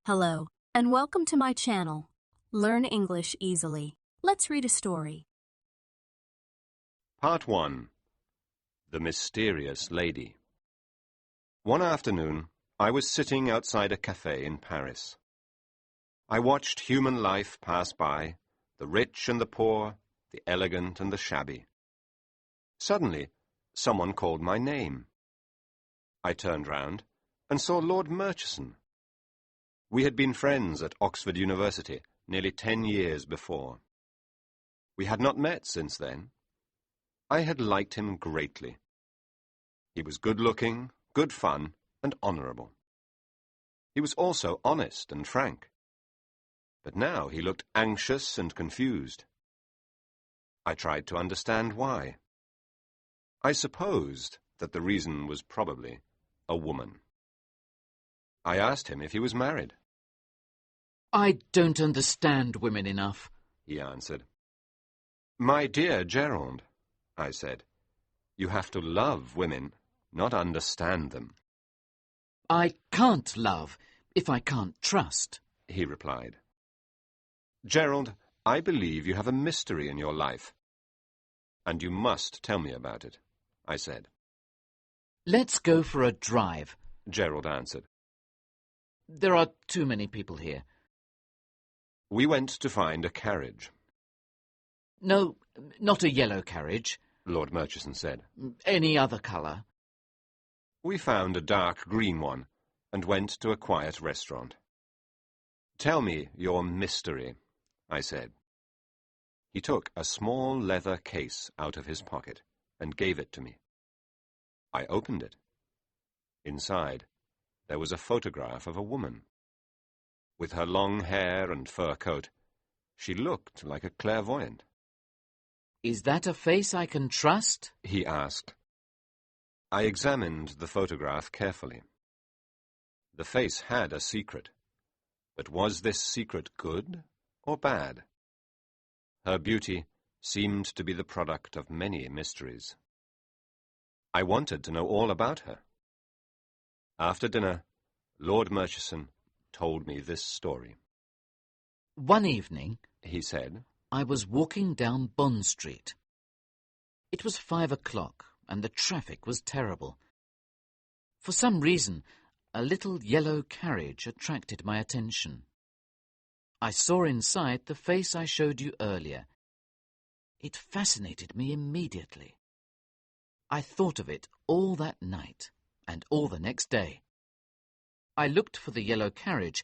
Hello, and welcome to my channel. Learn English easily. Let's read a story. Part 1. The Mysterious Lady. One afternoon, I was sitting outside a cafe in Paris. I watched human life pass by, the rich and the poor, the elegant and the shabby. Suddenly, someone called my name. I turned round and saw Lord Murchison. We had been friends at Oxford University nearly 10 years before. We had not met since then. I had liked him greatly. He was good-looking, good fun, and honourable. He was also honest and frank. But now he looked anxious and confused. I tried to understand why. I supposed that the reason was probably a woman. I asked him if he was married. "I don't understand women enough," he answered. "My dear Gerald," I said, "you have to love women, not understand them." "I can't love if I can't trust," he replied. "Gerald, I believe you have a mystery in your life, and you must tell me about it," I said. "Let's go for a drive," Gerald answered. "There are too many people here." We went to find a carriage. "No, not a yellow carriage. Lord Murchison said. Any other colour." We found a dark green one and went to a quiet restaurant. "Tell me your mystery," I said. He took a small leather case out of his pocket and gave it to me. I opened it. Inside, there was a photograph of a woman. With her long hair and fur coat, she looked like a clairvoyant. "Is that a face I can trust?" he asked. I examined the photograph carefully. The face had a secret, but was this secret good or bad? Her beauty seemed to be the product of many mysteries. I wanted to know all about her. After dinner, Lord Murchison told me this story. "One evening," he said, "I was walking down Bond Street. It was 5 o'clock, and the traffic was terrible. For some reason, a little yellow carriage attracted my attention. I saw inside the face I showed you earlier. It fascinated me immediately. I thought of it all that night and all the next day. I looked for the yellow carriage,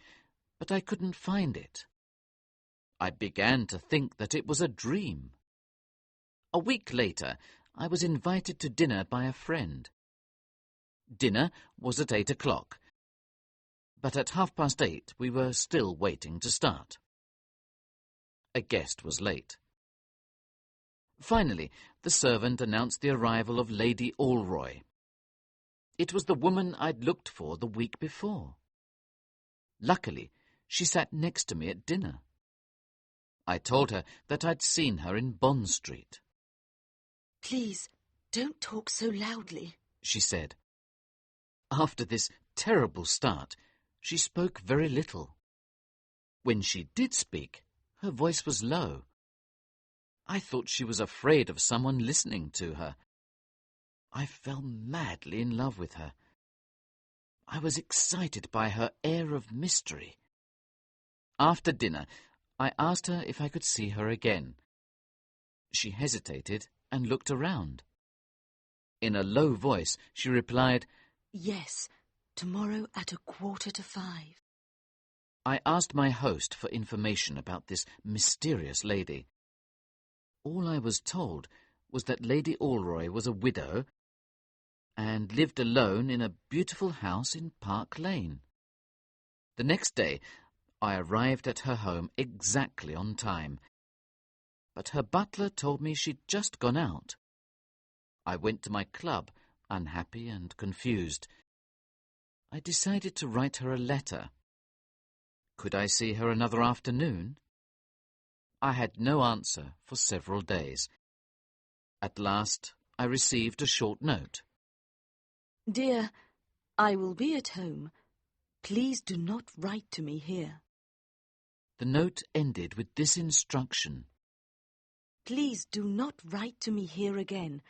but I couldn't find it. I began to think that it was a dream. A week later, I was invited to dinner by a friend. Dinner was at 8 o'clock, but at 8:30 we were still waiting to start. A guest was late. Finally, the servant announced the arrival of Lady Alroy. It was the woman I'd looked for the week before. Luckily, she sat next to me at dinner. I told her that I'd seen her in Bond Street. "Please, don't talk so loudly," she said. After this terrible start, she spoke very little. When she did speak, her voice was low. I thought she was afraid of someone listening to her. I fell madly in love with her. I was excited by her air of mystery. After dinner, I asked her if I could see her again. She hesitated and looked around. In a low voice, she replied, "Yes, tomorrow at 5:15. I asked my host for information about this mysterious lady. All I was told was that Lady Alroy was a widow and lived alone in a beautiful house in Park Lane. The next day, I arrived at her home exactly on time, but her butler told me she'd just gone out. I went to my club, unhappy and confused. I decided to write her a letter. Could I see her another afternoon? I had no answer for several days. At last, I received a short note. "Dear, I will be at home. Please do not write to me here. The note ended with this instruction. Please do not write to me here again.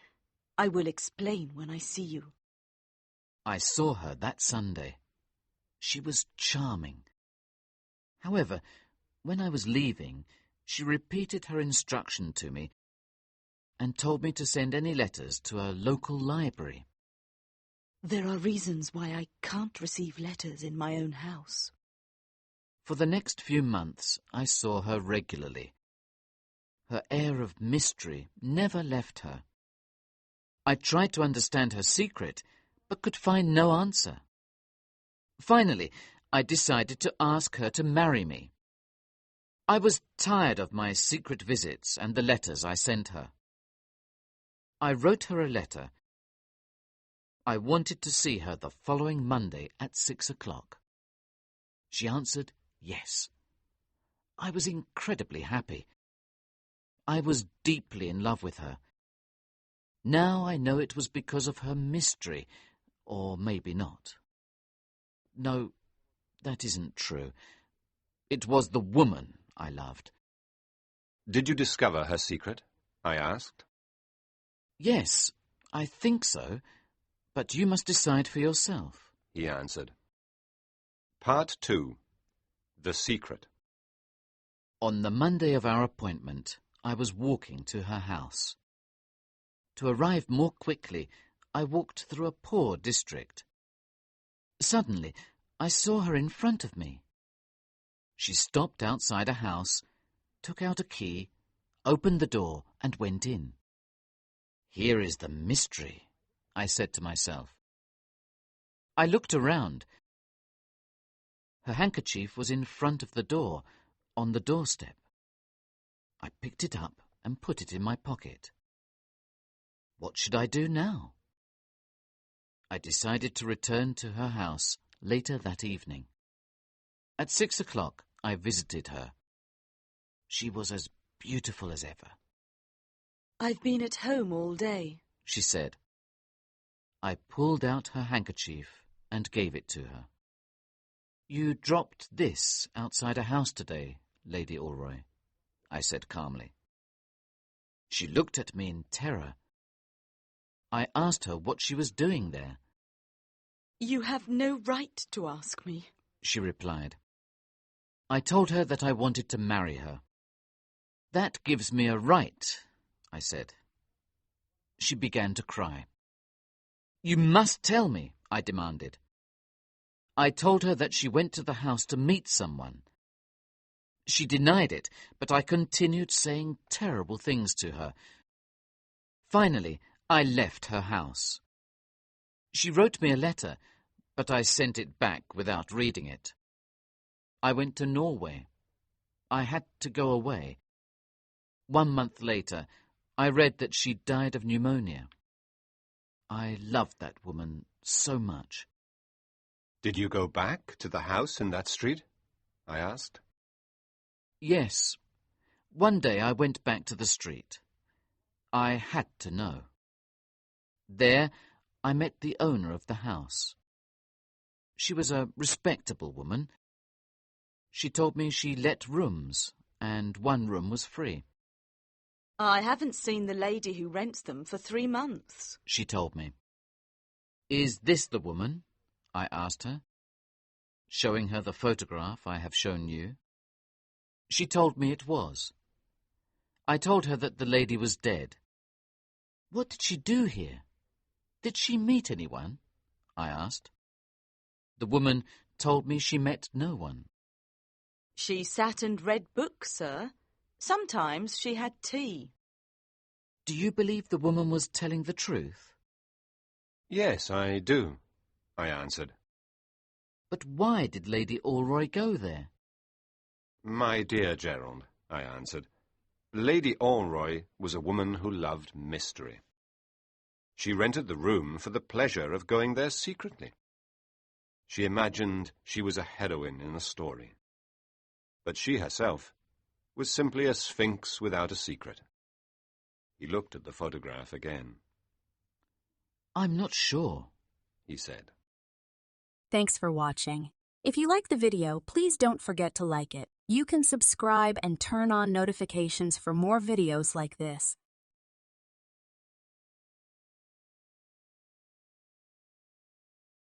I will explain when I see you. I saw her that Sunday. She was charming. However, when I was leaving, she repeated her instruction to me and told me to send any letters to a local library. There are reasons why I can't receive letters in my own house. For the next few months, I saw her regularly. Her air of mystery never left her. I tried to understand her secret, but could find no answer. Finally, I decided to ask her to marry me. I was tired of my secret visits and the letters I sent her. I wrote her a letter. I wanted to see her the following Monday at 6 o'clock. She answered yes. I was incredibly happy. I was deeply in love with her. Now I know it was because of her mystery, or maybe not. No, that isn't true. It was the woman I loved. Did you discover her secret? I asked. Yes, I think so, but you must decide for yourself, he answered. Part 2. The Secret. On the Monday of our appointment, I was walking to her house. To arrive more quickly, I walked through a poor district. Suddenly, I saw her in front of me. She stopped outside a house, took out a key, opened the door, and went in. Here is the mystery, I said to myself. I looked around. Her handkerchief was in front of the door, on the doorstep. I picked it up and put it in my pocket. What should I do now? I decided to return to her house later that evening. At 6 o'clock, I visited her. She was as beautiful as ever. I've been at home all day, she said. I pulled out her handkerchief and gave it to her. You dropped this outside a house today, Lady Alroy, I said calmly. She looked at me in terror. I asked her what she was doing there. You have no right to ask me, she replied. I told her that I wanted to marry her. That gives me a right, I said. She began to cry. You must tell me, I demanded. I told her that she went to the house to meet someone. She denied it, but I continued saying terrible things to her. Finally, I left her house. She wrote me a letter, but I sent it back without reading it. I went to Norway. I had to go away. 1 month later, I read that she died of pneumonia. I loved that woman so much. Did you go back to the house in that street? I asked. Yes. One day I went back to the street. I had to know. There, I met the owner of the house. She was a respectable woman. She told me she let rooms, and one room was free. I haven't seen the lady who rents them for 3 months, she told me. Is this the woman? I asked her, showing her the photograph I have shown you. She told me it was. I told her that the lady was dead. What did she do here? Did she meet anyone? I asked. The woman told me she met no one. She sat and read books, sir. Sometimes she had tea. Do you believe the woman was telling the truth? Yes, I do, I answered. But why did Lady Alroy go there? My dear Gerald, I answered, Lady Alroy was a woman who loved mystery. She rented the room for the pleasure of going there secretly. She imagined she was a heroine in a story. But she herself was simply a sphinx without a secret. He looked at the photograph again. I'm not sure, he said. Thanks for watching. If you like the video, please don't forget to like it. You can subscribe and turn on notifications for more videos like this.